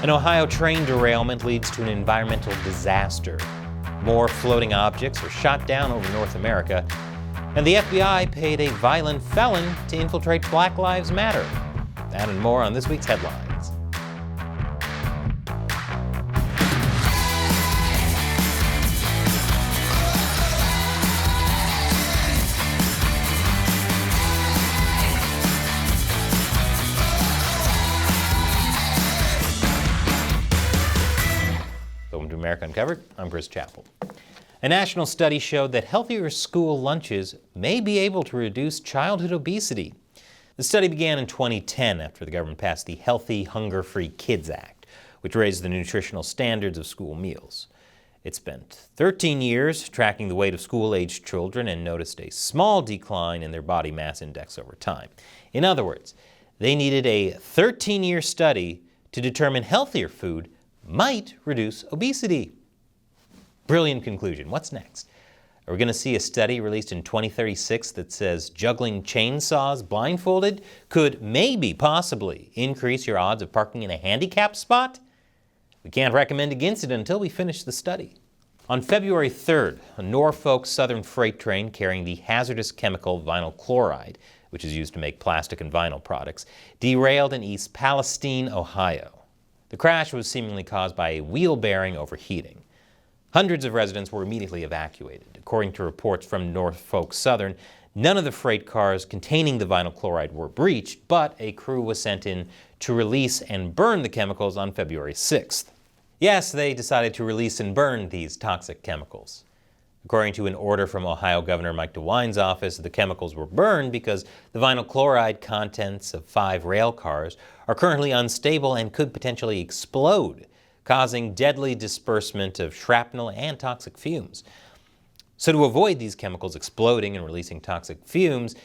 An Ohio train derailment leads to an environmental disaster. More floating objects are shot down over North America. And the FBI paid a violent felon to infiltrate Black Lives Matter. That and more on this week's headlines. Welcome to America Uncovered. I'm Chris Chappell. A national study showed that healthier school lunches may be able to reduce childhood obesity. The study began in 2010 after the government passed the Healthy, Hunger-Free Kids Act, which raised the nutritional standards of school meals. It spent 13 years tracking the weight of school-aged children and noticed a small decline in their body mass index over time. In other words, they needed a 13-year study to determine healthier food might reduce obesity. Brilliant conclusion. What's next? Are we going to see a study released in 2036 that says juggling chainsaws blindfolded could maybe, possibly, increase your odds of parking in a handicap spot? We can't recommend against it until we finish the study. On February 3rd, a Norfolk Southern freight train carrying the hazardous chemical vinyl chloride, which is used to make plastic and vinyl products, derailed in East Palestine, Ohio. The crash was seemingly caused by a wheel bearing overheating. Hundreds of residents were immediately evacuated. According to reports from Norfolk Southern, none of the freight cars containing the vinyl chloride were breached, but a crew was sent in to release and burn the chemicals on February 6th. Yes, they decided to release and burn these toxic chemicals. According to an order from Ohio Governor Mike DeWine's office, the chemicals were burned because the vinyl chloride contents of 5 rail cars are currently unstable and could potentially explode, causing deadly disbursement of shrapnel and toxic fumes. So to avoid these chemicals exploding and releasing toxic fumes,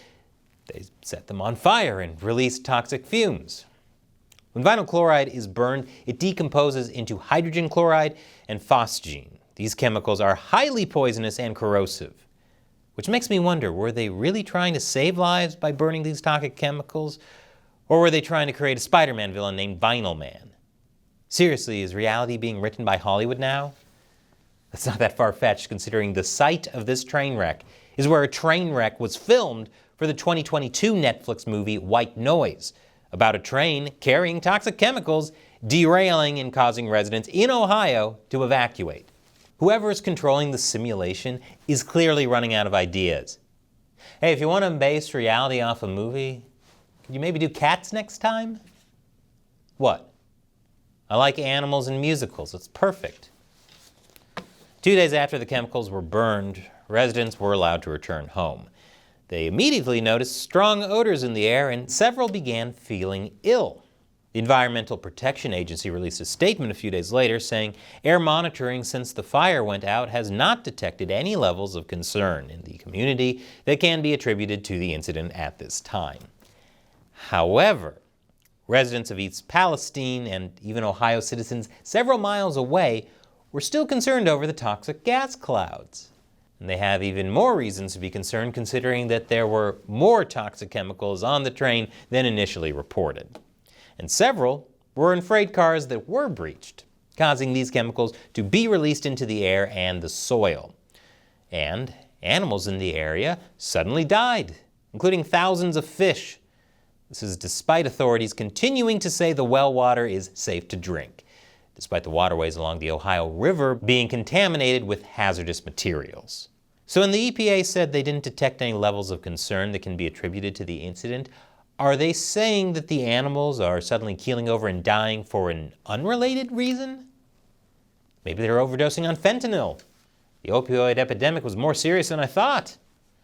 they set them on fire and released toxic fumes. When vinyl chloride is burned, it decomposes into hydrogen chloride and phosgene. These chemicals are highly poisonous and corrosive, which makes me wonder, were they really trying to save lives by burning these toxic chemicals? Or were they trying to create a Spider-Man villain named Vinyl Man? Seriously, is reality being written by Hollywood now? That's not that far-fetched, considering the site of this train wreck is where a train wreck was filmed for the 2022 Netflix movie White Noise, about a train carrying toxic chemicals derailing and causing residents in Ohio to evacuate. Whoever is controlling the simulation is clearly running out of ideas. Hey, if you want to base reality off a movie, could you maybe do Cats next time? What? I like animals and musicals. It's perfect. 2 days after the chemicals were burned, residents were allowed to return home. They immediately noticed strong odors in the air and several began feeling ill. The Environmental Protection Agency released a statement a few days later saying air monitoring since the fire went out has not detected any levels of concern in the community that can be attributed to the incident at this time. However, residents of East Palestine and even Ohio citizens several miles away were still concerned over the toxic gas clouds. And they have even more reasons to be concerned considering that there were more toxic chemicals on the train than initially reported. And several were in freight cars that were breached, causing these chemicals to be released into the air and the soil. And animals in the area suddenly died, including thousands of fish. This is despite authorities continuing to say the well water is safe to drink, despite the waterways along the Ohio River being contaminated with hazardous materials. So when the EPA said they didn't detect any levels of concern that can be attributed to the incident, are they saying that the animals are suddenly keeling over and dying for an unrelated reason? Maybe they're overdosing on fentanyl. The opioid epidemic was more serious than I thought.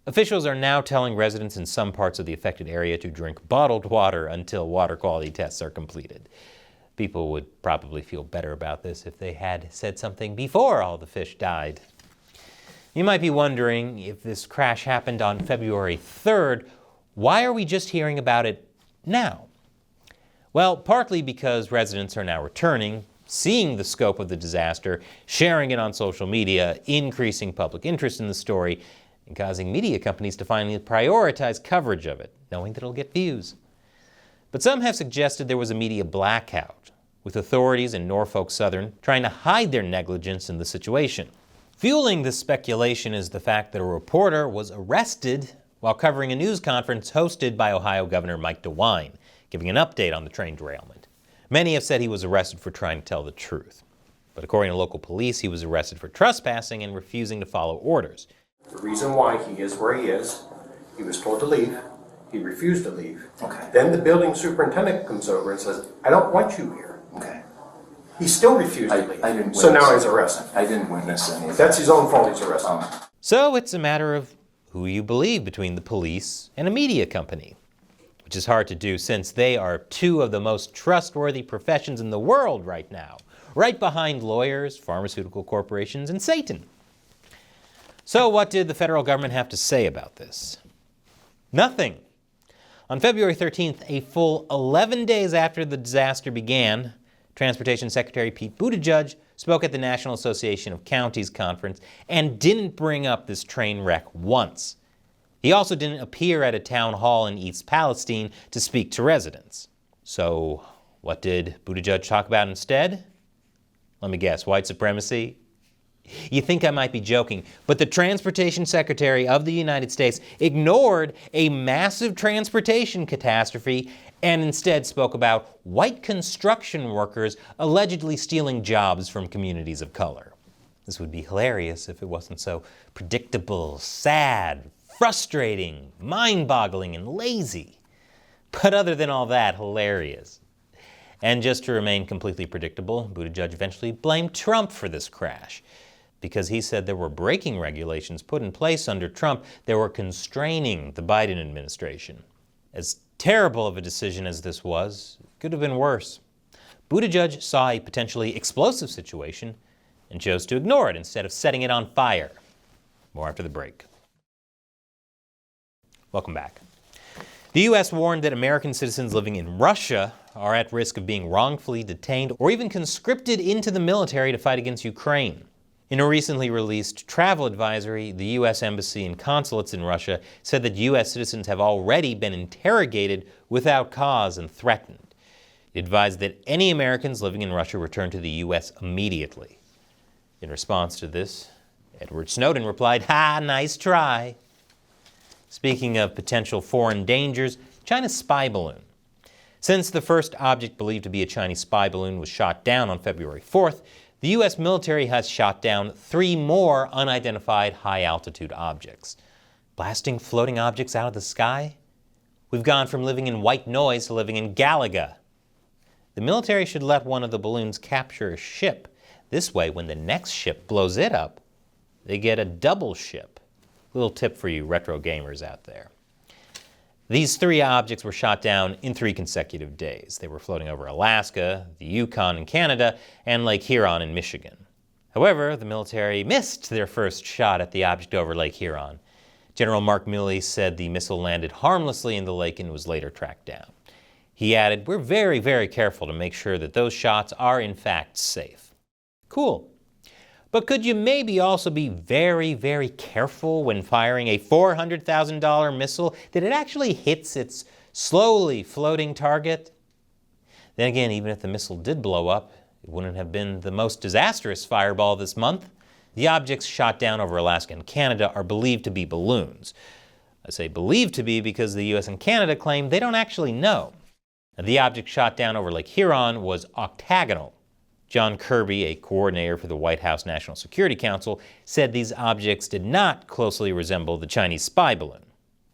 Officials are now telling residents in some parts of the affected area to drink bottled water until water quality tests are completed. People would probably feel better about this if they had said something before all the fish died. You might be wondering, if this crash happened on February 3rd, why are we just hearing about it now? Well, partly because residents are now returning, seeing the scope of the disaster, sharing it on social media, increasing public interest in the story, and causing media companies to finally prioritize coverage of it, knowing that it'll get views. But some have suggested there was a media blackout, with authorities in Norfolk Southern trying to hide their negligence in the situation. Fueling this speculation is the fact that a reporter was arrested while covering a news conference hosted by Ohio Governor Mike DeWine, giving an update on the train derailment. Many have said he was arrested for trying to tell the truth. But according to local police, he was arrested for trespassing and refusing to follow orders. The reason why he is where he is, he was told to leave. He refused to leave. Okay. Then the building superintendent comes over and says, I don't want you here. Okay. He still refused to leave. I didn't so now witness he's arrested. I didn't witness any of That's his own fault he's arrested. So it's a matter of who you believe between the police and a media company, which is hard to do since they are two of the most trustworthy professions in the world right now, right behind lawyers, pharmaceutical corporations, and Satan. So what did the federal government have to say about this? Nothing. On February 13th, a full 11 days after the disaster began, Transportation Secretary Pete Buttigieg spoke at the National Association of Counties conference and didn't bring up this train wreck once. He also didn't appear at a town hall in East Palestine to speak to residents. So what did Buttigieg talk about instead? Let me guess, white supremacy? You think I might be joking, but the Transportation Secretary of the United States ignored a massive transportation catastrophe and instead spoke about white construction workers allegedly stealing jobs from communities of color. This would be hilarious if it wasn't so predictable, sad, frustrating, mind-boggling, and lazy. But other than all that, hilarious. And just to remain completely predictable, Buttigieg eventually blamed Trump for this crash, because he said there were braking regulations put in place under Trump that were constraining the Biden administration. As terrible of a decision as this was, it could have been worse. Buttigieg saw a potentially explosive situation and chose to ignore it instead of setting it on fire. More after the break. Welcome back. The U.S. warned that American citizens living in Russia are at risk of being wrongfully detained or even conscripted into the military to fight against Ukraine. In a recently released travel advisory, the U.S. Embassy and consulates in Russia said that U.S. citizens have already been interrogated without cause and threatened. It advised that any Americans living in Russia return to the U.S. immediately. In response to this, Edward Snowden replied, "Ha, nice try." Speaking of potential foreign dangers, China's spy balloon. Since the first object believed to be a Chinese spy balloon was shot down on February 4th, the U.S. military has shot down 3 more unidentified high-altitude objects. Blasting floating objects out of the sky? We've gone from living in white noise to living in Galaga. The military should let one of the balloons capture a ship. This way, when the next ship blows it up, they get a double ship. Little tip for you retro gamers out there. These 3 objects were shot down in 3 consecutive days. They were floating over Alaska, the Yukon in Canada, and Lake Huron in Michigan. However, the military missed their first shot at the object over Lake Huron. General Mark Milley said the missile landed harmlessly in the lake and was later tracked down. He added, "We're very, very careful to make sure that those shots are in fact safe." Cool. But could you maybe also be very, very careful when firing a $400,000 missile that it actually hits its slowly floating target? Then again, even if the missile did blow up, it wouldn't have been the most disastrous fireball this month. The objects shot down over Alaska and Canada are believed to be balloons. I say believed to be because the US and Canada claim they don't actually know. Now, the object shot down over Lake Huron was octagonal. John Kirby, a coordinator for the White House National Security Council, said these objects did not closely resemble the Chinese spy balloon.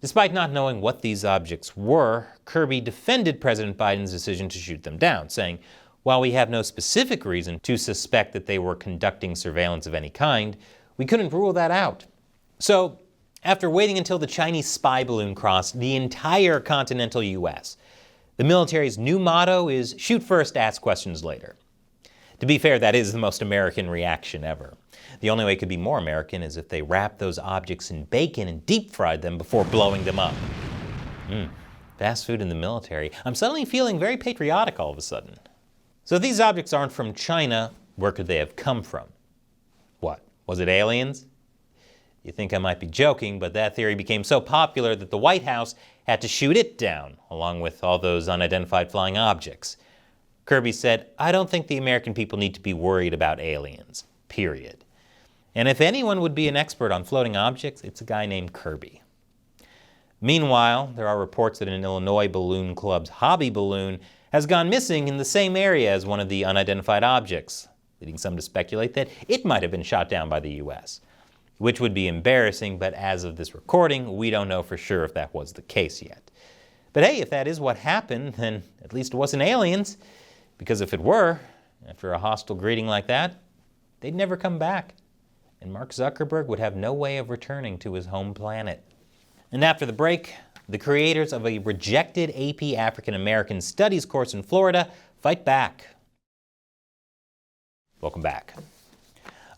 Despite not knowing what these objects were, Kirby defended President Biden's decision to shoot them down, saying, "While we have no specific reason to suspect that they were conducting surveillance of any kind, we couldn't rule that out." So, after waiting until the Chinese spy balloon crossed the entire continental U.S., the military's new motto is shoot first, ask questions later. To be fair, that is the most American reaction ever. The only way it could be more American is if they wrapped those objects in bacon and deep-fried them before blowing them up. Fast food in the military. I'm suddenly feeling very patriotic all of a sudden. So if these objects aren't from China, where could they have come from? What? Was it aliens? You think I might be joking, but that theory became so popular that the White House had to shoot it down, along with all those unidentified flying objects. Kirby said, "I don't think the American people need to be worried about aliens, period." And if anyone would be an expert on floating objects, it's a guy named Kirby. Meanwhile, there are reports that an Illinois Balloon Club's hobby balloon has gone missing in the same area as one of the unidentified objects, leading some to speculate that it might have been shot down by the U.S., which would be embarrassing, but as of this recording, we don't know for sure if that was the case yet. But hey, if that is what happened, then at least it wasn't aliens, because if it were, after a hostile greeting like that, they'd never come back, and Mark Zuckerberg would have no way of returning to his home planet. And after the break, the creators of a rejected AP African American Studies course in Florida fight back. Welcome back.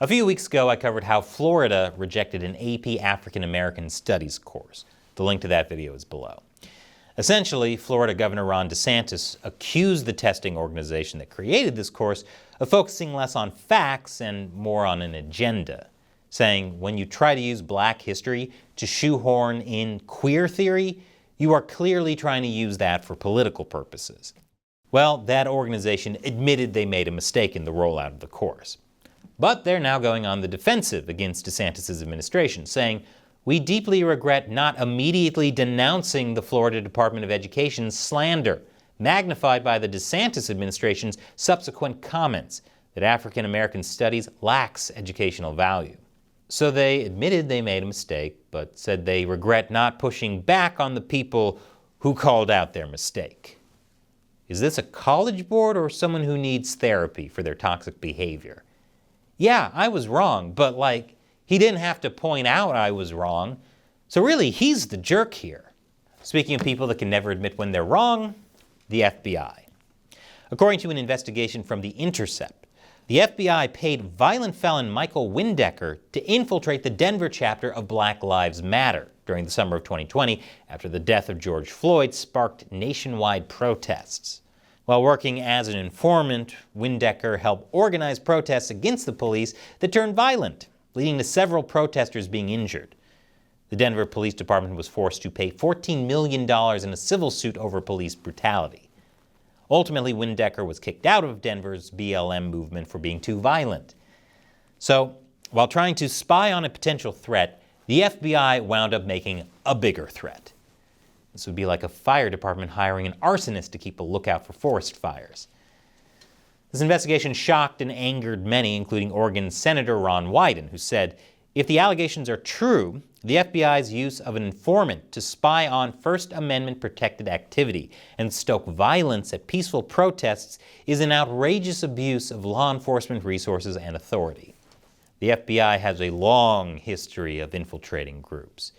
A few weeks ago, I covered how Florida rejected an AP African American Studies course. The link to that video is below. Essentially, Florida Governor Ron DeSantis accused the testing organization that created this course of focusing less on facts and more on an agenda, saying when you try to use black history to shoehorn in queer theory, you are clearly trying to use that for political purposes. Well, that organization admitted they made a mistake in the rollout of the course. But they're now going on the defensive against DeSantis' administration, saying, "We deeply regret not immediately denouncing the Florida Department of Education's slander, magnified by the DeSantis administration's subsequent comments that African American studies lacks educational value." So they admitted they made a mistake, but said they regret not pushing back on the people who called out their mistake. Is this a college board or someone who needs therapy for their toxic behavior? Yeah, I was wrong, but he didn't have to point out I was wrong. So really, he's the jerk here. Speaking of people that can never admit when they're wrong, the FBI. According to an investigation from The Intercept, the FBI paid violent felon Michael Windecker to infiltrate the Denver chapter of Black Lives Matter during the summer of 2020 after the death of George Floyd sparked nationwide protests. While working as an informant, Windecker helped organize protests against the police that turned violent, leading to several protesters being injured. The Denver Police Department was forced to pay $14 million in a civil suit over police brutality. Ultimately, Windecker was kicked out of Denver's BLM movement for being too violent. So, while trying to spy on a potential threat, the FBI wound up making a bigger threat. This would be like a fire department hiring an arsonist to keep a lookout for forest fires. This investigation shocked and angered many, including Oregon Senator Ron Wyden, who said, if the allegations are true, the FBI's use of an informant to spy on First Amendment protected activity and stoke violence at peaceful protests is an outrageous abuse of law enforcement resources and authority. The FBI has a long history of infiltrating groups,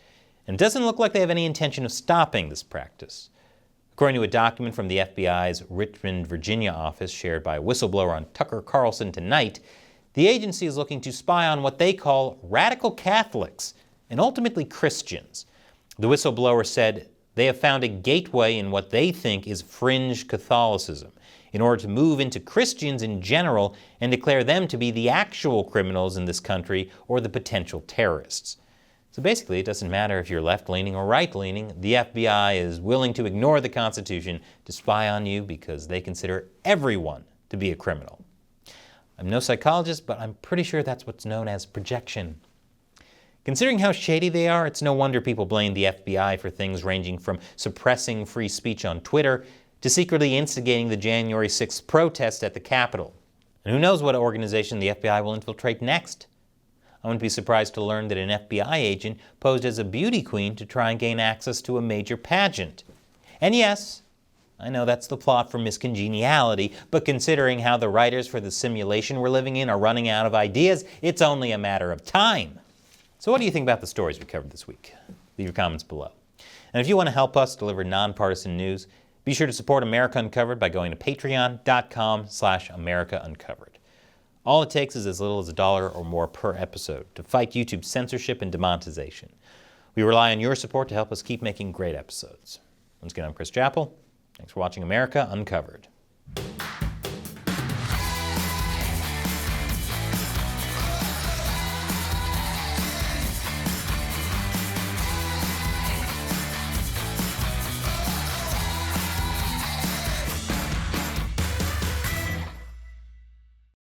and it doesn't look like they have any intention of stopping this practice. According to a document from the FBI's Richmond, Virginia office shared by a whistleblower on Tucker Carlson Tonight, the agency is looking to spy on what they call radical Catholics and ultimately Christians. The whistleblower said they have found a gateway in what they think is fringe Catholicism in order to move into Christians in general and declare them to be the actual criminals in this country or the potential terrorists. So basically, it doesn't matter if you're left-leaning or right-leaning, the FBI is willing to ignore the Constitution to spy on you because they consider everyone to be a criminal. I'm no psychologist, but I'm pretty sure that's what's known as projection. Considering how shady they are, it's no wonder people blame the FBI for things ranging from suppressing free speech on Twitter to secretly instigating the January 6th protest at the Capitol. And who knows what organization the FBI will infiltrate next? I wouldn't be surprised to learn that an FBI agent posed as a beauty queen to try and gain access to a major pageant. And yes, I know that's the plot for Miss Congeniality, but considering how the writers for the simulation we're living in are running out of ideas, it's only a matter of time. So what do you think about the stories we covered this week? Leave your comments below. And if you want to help us deliver nonpartisan news, be sure to support America Uncovered by going to patreon.com/America Uncovered. All it takes is as little as $1 or more per episode to fight YouTube's censorship and demonetization. We rely on your support to help us keep making great episodes. Once again, I'm Chris Chappell. Thanks for watching America Uncovered.